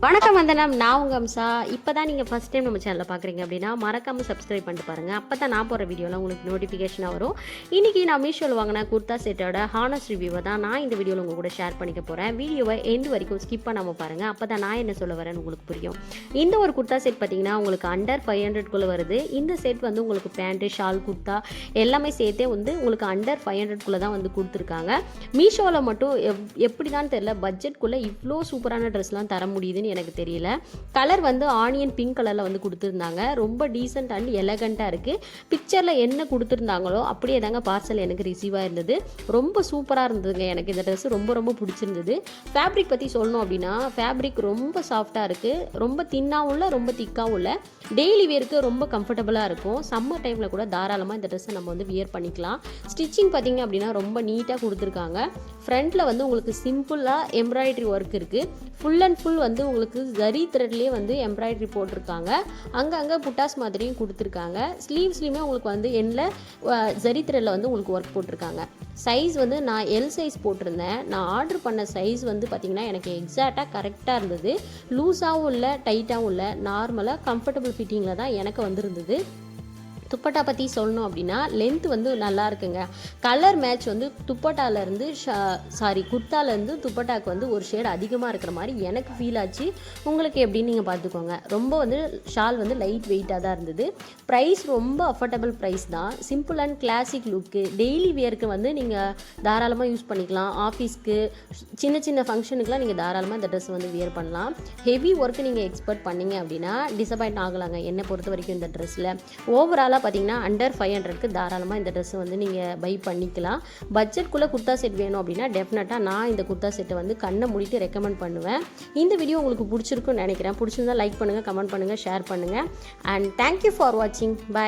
வணக்கம் வந்தனம், நான் உங்கள் அம்சா. இப்போ தான் நீங்கள் ஃபஸ்ட் டைம் நம்ம சேனலில் பார்க்குறீங்க அப்படின்னா மறக்காமல் சப்ஸ்கிரைப் பண்ணிட்டு பாருங்கள். அப்போ தான் நான் போகிற வீடியோலாம் உங்களுக்கு நோட்டிஃபிகேஷனாக வரும். இன்றைக்கி நான் மீஷோவில் வாங்கின குர்தா செட்டோட ஹானஸ்ட் ரிவ்யூவை தான் நான் இந்த வீடியோவில் உங்கள் கூட ஷேர் பண்ணிக்க போகிறேன். வீடியோவை எண்டு வரைக்கும் ஸ்கிப் பண்ணாமல் பாருங்கள். அப்போ தான் நான் என்ன சொல்ல வரேன்னு உங்களுக்கு புரியும். இந்த ஒரு குர்தா செட் பார்த்திங்கன்னா உங்களுக்கு அண்டர் 500 வருது. இந்த செட் வந்து உங்களுக்கு பேண்ட்டு, ஷால், குர்தா எல்லாமே சேர்த்தே வந்து உங்களுக்கு அண்டர் 500 தான் வந்து கொடுத்துருக்காங்க. மீஷோவில் மட்டும் எப்படி தான் தெரியல, பட்ஜெட்குள்ளே இவ்வளோ சூப்பரான ட்ரெஸ்லாம் தர முடியுதுன்னு எனக்கு தெரியல. கலர் வந்து ஆனியன் பிங்க் கலரில் வந்து கொடுத்துருந்தாங்க. ரொம்ப டீசென்ட் அண்ட் எலகண்ட்டாக இருக்குது. பிக்சரில் என்ன கொடுத்துருந்தாங்களோ அப்படியே தாங்க பார்சல் எனக்கு ரிசீவாக இருந்தது. ரொம்ப சூப்பராக இருந்ததுங்க. எனக்கு இந்த ட்ரெஸ் ரொம்ப பிடிச்சிருந்தது. ஃபேப்ரிக் பற்றி சொல்லணும் அப்படின்னா ஃபேப்ரிக் ரொம்ப சாஃப்டாக இருக்குது. ரொம்ப தின்னாகவும் இல்லை, ரொம்ப திக்காகவும் இல்லை. டெய்லி வேருக்கு ரொம்ப கம்ஃபர்டபுளாக இருக்கும். சம்மர் டைமில் கூட தாராளமாக இந்த ட்ரெஸ்ஸை நம்ம வந்து வியர் பண்ணிக்கலாம். ஸ்டிச்சிங் பார்த்திங்க அப்படின்னா ரொம்ப நீட்டாக கொடுத்துருக்காங்க. ஃப்ரண்ட்டில் வந்து உங்களுக்கு சிம்பிளாக எம்ப்ராய்டரி ஒர்க் இருக்குது. ஃபுல் அண்ட் ஃபுல் வந்து உங்களுக்கு ஜரி த்ரெட்லேயே வந்து எம்ப்ராய்டரி போட்டிருக்காங்க. அங்கங்கே புட்டாஸ் மாதிரியும் கொடுத்துருக்காங்க. ஸ்லீவ்ஸ்லையுமே உங்களுக்கு வந்து எண்ணில் ஜரி த்ரெட்டில் வந்து உங்களுக்கு ஒர்க் போட்டிருக்காங்க. சைஸ் வந்து நான் எல் சைஸ் போட்டிருந்தேன். நான் ஆர்டர் பண்ண சைஸ் வந்து பார்த்திங்கன்னா எனக்கு எக்ஸாக்டாக கரெக்டாக இருந்தது. லூஸாகவும் இல்லை, டைட்டாகவும் இல்லை, நார்மலாக கம்ஃபர்டபுள் ஃபிட்டிங்கில் தான் எனக்கு வந்துருந்தது. துப்பட்டா பற்றி சொல்லணும் அப்படின்னா லென்த் வந்து நல்லா இருக்குங்க. கலர் மேட்ச் வந்து துப்பட்டாலேருந்து குர்த்தாலேருந்து துப்பட்டாக்கு வந்து ஒரு ஷேட் அதிகமாக இருக்கிற மாதிரி எனக்கு ஃபீல் ஆச்சு. உங்களுக்கு எப்படின்னு நீங்கள் பார்த்துக்கோங்க. ரொம்ப வந்து ஷால் வந்து லைட் வெயிட்டாக தான் இருந்தது. ப்ரைஸ் ரொம்ப அஃபோர்டபுள் ப்ரைஸ் தான். Simple and classic look, daily வியருக்கு வந்து நீங்கள் தாராளமாக யூஸ் பண்ணிக்கலாம். ஆஃபீஸ்க்கு, சின்ன ஃபங்க்ஷனுக்குலாம் நீங்கள் தாராளமாக இந்த ட்ரெஸ் வந்து வியர் பண்ணலாம். ஹெவி ஒர்க்கு நீங்கள் எக்ஸ்பெக்ட் பண்ணிங்க அப்படின்னா டிசப்பாயிண்ட் ஆகலாங்க. என்னை பொறுத்த வரைக்கும் இந்த ட்ரெஸ்ஸில் ஓவராலாக பார்த்தீங்கன்னா அண்டர் 500க்கு தாராளமாக இந்த ட்ரெஸ் வந்து நீங்கள் பை பண்ணிக்கலாம். பட்ஜெட்குள்ளே குர்தா செட் வேணும் அப்படின்னா டெஃபினட்டாக நான் இந்த குர்தா செட்டை வந்து கண்ணை மூடிட்டு ரெக்கமெண்ட் பண்ணுவேன். இந்த வீடியோ உங்களுக்கு பிடிச்சிருக்குன்னு நினைக்கிறேன். பிடிச்சிருந்தா லைக் பண்ணுங்கள், கமெண்ட் பண்ணுங்கள், ஷேர் பண்ணுங்கள். அண்ட் தேங்க்யூ ஃபார் வாட்சிங். பை.